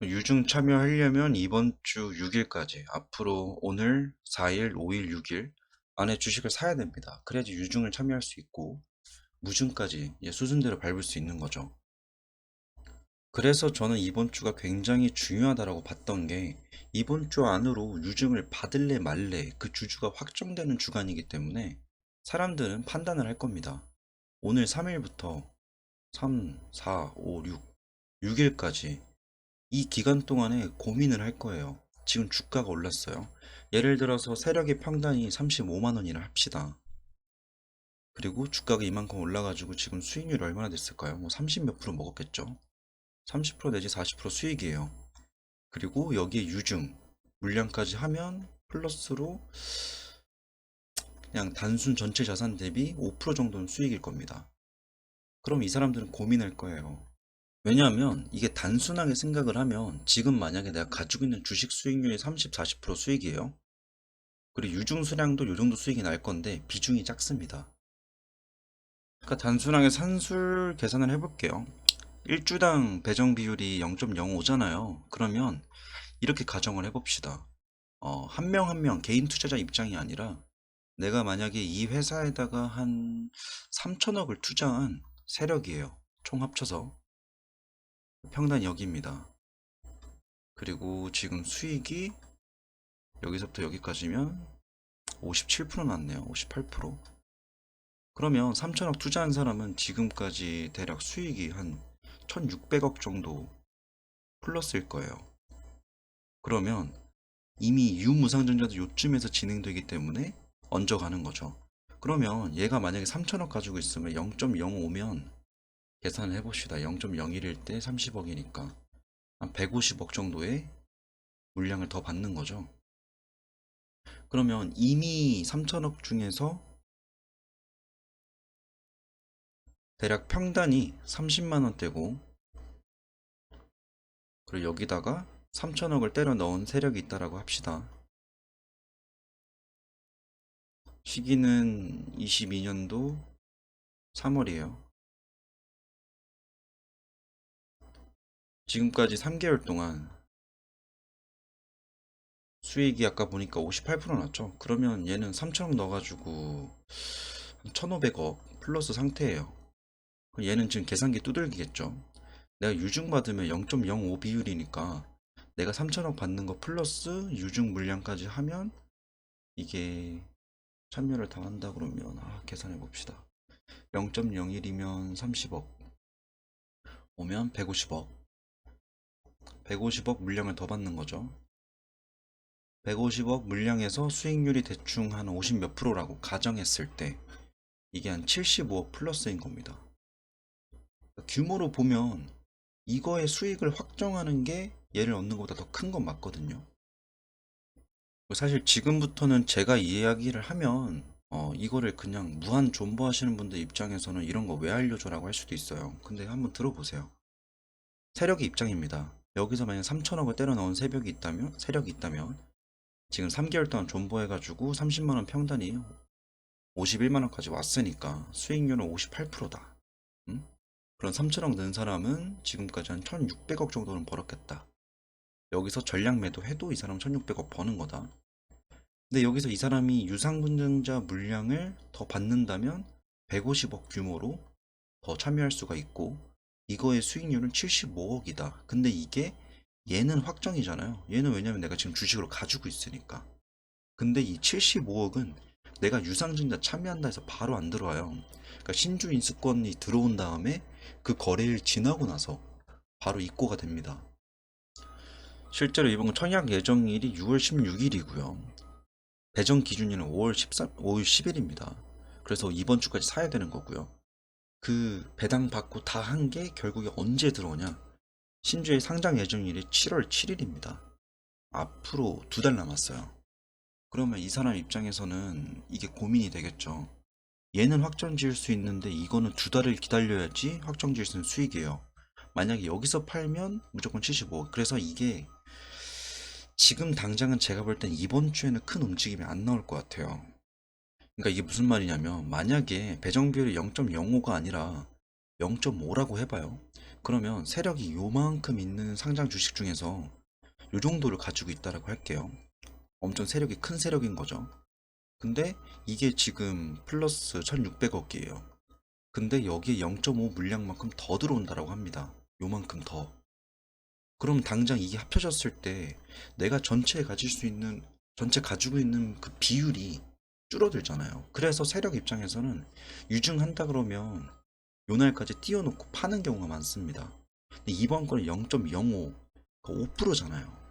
유중 참여하려면 이번 주 6일까지, 앞으로 오늘 4일, 5일, 6일 안에 주식을 사야 됩니다. 그래야지 유중을 참여할 수 있고, 무중까지 수순대로 밟을 수 있는 거죠. 그래서 저는 이번 주가 굉장히 중요하다고 봤던 게, 이번 주 안으로 유증을 받을래 말래 그 주주가 확정되는 주간이기 때문에 사람들은 판단을 할 겁니다. 오늘 3일부터 3, 4, 5, 6, 6일까지 이 기간 동안에 고민을 할 거예요. 지금 주가가 올랐어요. 예를 들어서 세력의 평단이 35만 원이라 합시다. 그리고 주가가 이만큼 올라가지고 지금 수익률이 얼마나 됐을까요? 뭐 30 몇 프로 먹었겠죠? 30% 내지 40% 수익이에요. 그리고 여기에 유증, 물량까지 하면 플러스로 그냥 단순 전체 자산 대비 5% 정도는 수익일 겁니다. 그럼 이 사람들은 고민할 거예요. 왜냐하면 이게 단순하게 생각을 하면 지금 만약에 내가 가지고 있는 주식 수익률이 30, 40% 수익이에요. 그리고 유증 수량도 요 정도 수익이 날 건데 비중이 작습니다. 그러니까 단순하게 산술 계산을 해볼게요. 1주당 배정 비율이 0.05잖아요. 그러면 이렇게 가정을 해봅시다. 한 명 한 명 개인 투자자 입장이 아니라 내가 만약에 이 회사에다가 한 3천억을 투자한 세력이에요. 총 합쳐서. 평단 여기입니다. 그리고 지금 수익이 여기서부터 여기까지면 57% 났네요. 58%. 그러면 3천억 투자한 사람은 지금까지 대략 수익이 한 1600억 정도 플러스일 거예요. 그러면 이미 유무상증자도 요쯤에서 진행되기 때문에 얹어가는 거죠. 그러면 얘가 만약에 3천억 가지고 있으면 0.05면 계산을 해봅시다. 0.01일 때 30억이니까 한 150억 정도의 물량을 더 받는 거죠. 그러면 이미 3천억 중에서 대략 평단이 30만 원대고, 그리고 여기다가 3천억을 때려 넣은 세력이 있다라고 합시다. 시기는 22년도 3월이에요. 지금까지 3개월 동안 수익이 아까 보니까 58% 났죠. 그러면 얘는 3천억 넣어가지고 1,500억 플러스 상태예요. 얘는 지금 계산기 두들기겠죠. 내가 유증 받으면 0.05 비율이니까 내가 3천억 받는 거 플러스 유증 물량까지 하면 이게 참여를 다 한다 그러면 계산해 봅시다. 0.01이면 30억 오면 150억 150억 물량을 더 받는 거죠. 150억 물량에서 수익률이 대충 한 50 몇 프로라고 가정했을 때 이게 한 75억 플러스인 겁니다. 규모로 보면 이거의 수익을 확정하는 게 얘를 얻는 것보다 더 큰 건 맞거든요. 사실 지금부터는 제가 이 이야기를 하면 이거를 그냥 무한 존버하시는 분들 입장에서는 이런 거 왜 알려줘라고 할 수도 있어요. 근데 한번 들어보세요. 세력의 입장입니다. 여기서 만약 3천억을 때려 넣은 세력이 있다면 지금 3개월 동안 존버해가지고 30만원 평단이 51만원까지 왔으니까 수익률은 58%다. 그런 3천억 넣은 사람은 지금까지 한 1600억 정도는 벌었겠다. 여기서 전략 매도해도 이 사람은 1600억 버는 거다. 근데 여기서 이 사람이 유상분쟁자 물량을 더 받는다면 150억 규모로 더 참여할 수가 있고, 이거의 수익률은 75억이다. 근데 이게 얘는 확정이잖아요. 얘는 왜냐면 내가 지금 주식으로 가지고 있으니까. 근데 이 75억은 내가 유상증자 참여한다 해서 바로 안 들어와요. 그러니까 신주 인수권이 들어온 다음에 그 거래일 지나고 나서 바로 입고가 됩니다. 실제로 이번 건 청약 예정일이 6월 16일이고요. 배정 기준일은 5월 10일입니다. 그래서 이번 주까지 사야 되는 거고요. 그 배당 받고 다 한 게 결국에 언제 들어오냐? 신주의 상장 예정일이 7월 7일입니다. 앞으로 2달 남았어요. 그러면 이 사람 입장에서는 이게 고민이 되겠죠. 얘는 확정 지을 수 있는데 이거는 2달을 기다려야지 확정 지을 수 있는 수익이에요. 만약에 여기서 팔면 무조건 75. 그래서 이게 지금 당장은 제가 볼 땐 이번 주에는 큰 움직임이 안 나올 것 같아요. 그러니까 이게 무슨 말이냐면 만약에 배정 비율이 0.05가 아니라 0.5라고 해봐요. 그러면 세력이 요만큼 있는 상장 주식 중에서 요 정도를 가지고 있다라고 할게요. 엄청 세력이 큰 세력인 거죠. 근데 이게 지금 플러스 1600억이에요. 근데 여기에 0.5 물량만큼 더 들어온다라고 합니다. 요만큼 더. 그럼 당장 이게 합쳐졌을 때 내가 전체 가지고 있는 그 비율이 줄어들잖아요. 그래서 세력 입장에서는 유증한다 그러면 요 날까지 띄워놓고 파는 경우가 많습니다. 근데 이번 건는 0.05, 5%잖아요.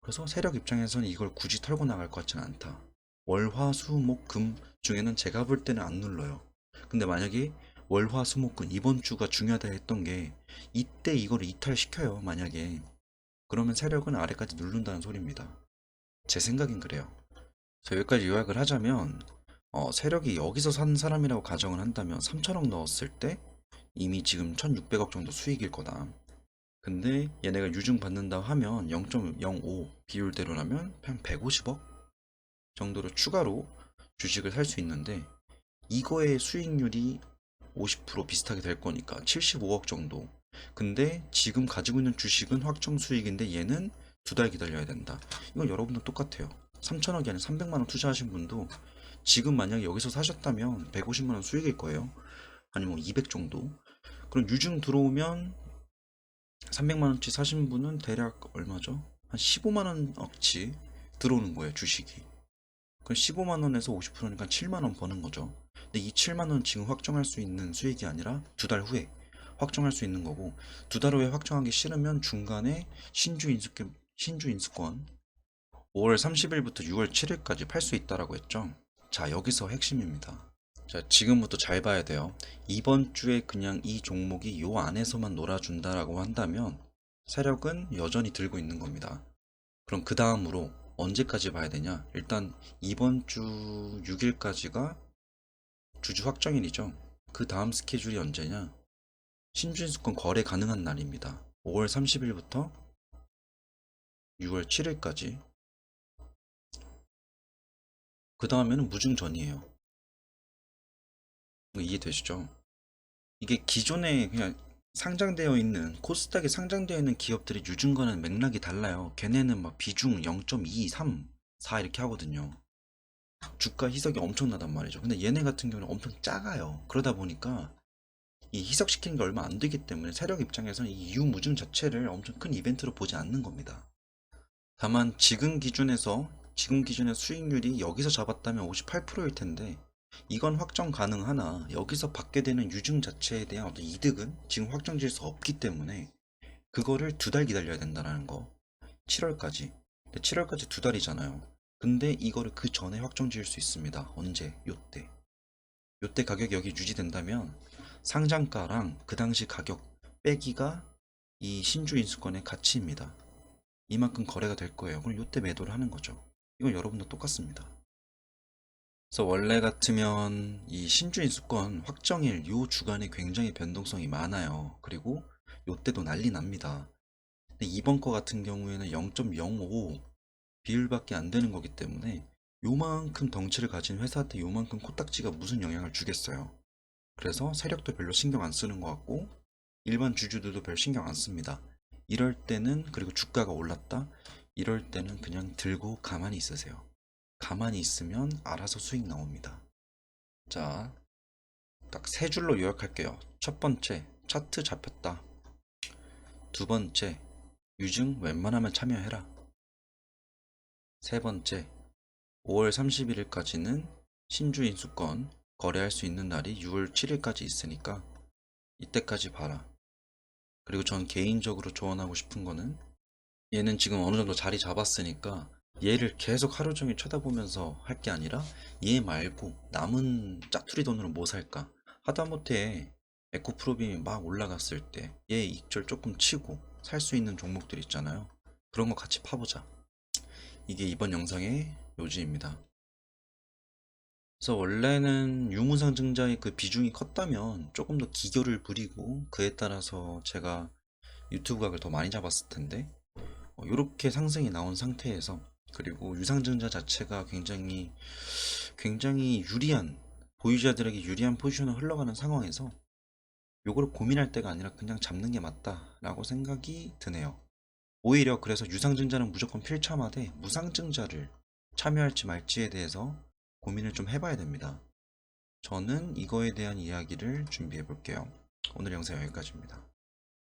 그래서 세력 입장에서는 이걸 굳이 털고 나갈 것 같지는 않다. 월, 화, 수, 목, 금 중에는 제가 볼 때는 안 눌러요. 근데 만약에 월, 화, 수, 목, 금 이번 주가 중요하다 했던 게 이때 이거를 이탈시켜요. 만약에 그러면 세력은 아래까지 누른다는 소리입니다. 제 생각엔 그래요. 자, 여기까지 요약을 하자면 세력이 여기서 산 사람이라고 가정을 한다면 3천억 넣었을 때 이미 지금 1600억 정도 수익일 거다. 근데 얘네가 유증 받는다 하면 0.05 비율대로라면 한 150억 정도로 추가로 주식을 살 수 있는데 이거의 수익률이 50% 비슷하게 될 거니까 75억 정도. 근데 지금 가지고 있는 주식은 확정 수익인데 얘는 2달 기다려야 된다. 이건 여러분도 똑같아요. 3천억이 아니라 300만 원 투자하신 분도 지금 만약에 여기서 사셨다면 150만 원 수익일 거예요. 아니면 200 정도. 그럼 유증 들어오면 300만 원치 사신 분은 대략 얼마죠? 한 15만 원어치 들어오는 거예요, 주식이. 그럼 15만 원에서 50%니까 7만 원 버는 거죠. 근데 이 7만 원 지금 확정할 수 있는 수익이 아니라 2달 후에 확정할 수 있는 거고 2달 후에 확정하기 싫으면 중간에 신주 인수권 5월 30일부터 6월 7일까지 팔 수 있다라고 했죠. 자, 여기서 핵심입니다. 자, 지금부터 잘 봐야 돼요. 이번 주에 그냥 이 종목이 요 안에서만 놀아준다라고 한다면 세력은 여전히 들고 있는 겁니다. 그럼 그 다음으로 언제까지 봐야 되냐? 일단 이번 주 6일까지가 주주 확정일이죠. 그 다음 스케줄이 언제냐? 신주인수권 거래 가능한 날입니다. 5월 30일부터 6월 7일까지. 그 다음에는 무증전이에요. 이해되시죠? 이게 기존에 그냥 상장되어 있는 코스닥에 상장되어 있는 기업들이 유증과는 맥락이 달라요. 걔네는 막 비중 0.2, 3, 4 이렇게 하거든요. 주가 희석이 엄청나단 말이죠. 근데 얘네 같은 경우는 엄청 작아요. 그러다 보니까 이 희석시키는 게 얼마 안 되기 때문에 세력 입장에서는 이 유무증 자체를 엄청 큰 이벤트로 보지 않는 겁니다. 다만 지금 기준의 수익률이 여기서 잡았다면 58%일 텐데 이건 확정 가능하나 여기서 받게 되는 유증 자체에 대한 어떤 이득은 지금 확정질 수 없기 때문에 그거를 2달 기다려야 된다는 거. 7월까지. 7월까지 2달이잖아요. 근데 이거를 그 전에 확정 지을 수 있습니다. 언제? 요때. 요때 가격이 여기 유지된다면 상장가랑 그 당시 가격 빼기가 이 신주 인수권의 가치입니다. 이만큼 거래가 될 거예요. 그럼 요때 매도를 하는 거죠. 이건 여러분도 똑같습니다. 그래서 원래 같으면 이 신주 인수권 확정일 요 주간에 굉장히 변동성이 많아요. 그리고 요때도 난리 납니다. 근데 이번 거 같은 경우에는 0.05 비율밖에 안 되는 거기 때문에 요만큼 덩치를 가진 회사한테 요만큼 코딱지가 무슨 영향을 주겠어요. 그래서 세력도 별로 신경 안 쓰는 것 같고 일반 주주들도 별 신경 안 씁니다. 이럴 때는 그리고 주가가 올랐다. 이럴 때는 그냥 들고 가만히 있으세요. 가만히 있으면 알아서 수익 나옵니다. 자, 딱 세 줄로 요약할게요. 첫 번째, 차트 잡혔다. 두 번째, 유증 웬만하면 참여해라. 세 번째, 5월 31일까지는 신주 인수권 거래할 수 있는 날이 6월 7일까지 있으니까 이때까지 봐라. 그리고 전 개인적으로 조언하고 싶은 거는 얘는 지금 어느 정도 자리 잡았으니까 얘를 계속 하루 종일 쳐다보면서 할 게 아니라 얘 말고 남은 짜투리 돈으로 뭐 살까? 하다못해 에코프로빔이 막 올라갔을 때 얘 익절 조금 치고 살 수 있는 종목들 있잖아요. 그런 거 같이 파보자. 이게 이번 영상의 요지입니다. 그래서 원래는 유무상증자의 그 비중이 컸다면 조금 더 기교를 부리고 그에 따라서 제가 유튜브 각을 더 많이 잡았을 텐데 이렇게 상승이 나온 상태에서 그리고 유상증자 자체가 굉장히 유리한 보유자들에게 유리한 포지션을 흘러가는 상황에서 요거를 고민할 때가 아니라 그냥 잡는 게 맞다라고 생각이 드네요. 오히려 그래서 유상증자는 무조건 필참하되 무상증자를 참여할지 말지에 대해서 고민을 좀 해봐야 됩니다. 저는 이거에 대한 이야기를 준비해 볼게요. 오늘 영상 여기까지입니다.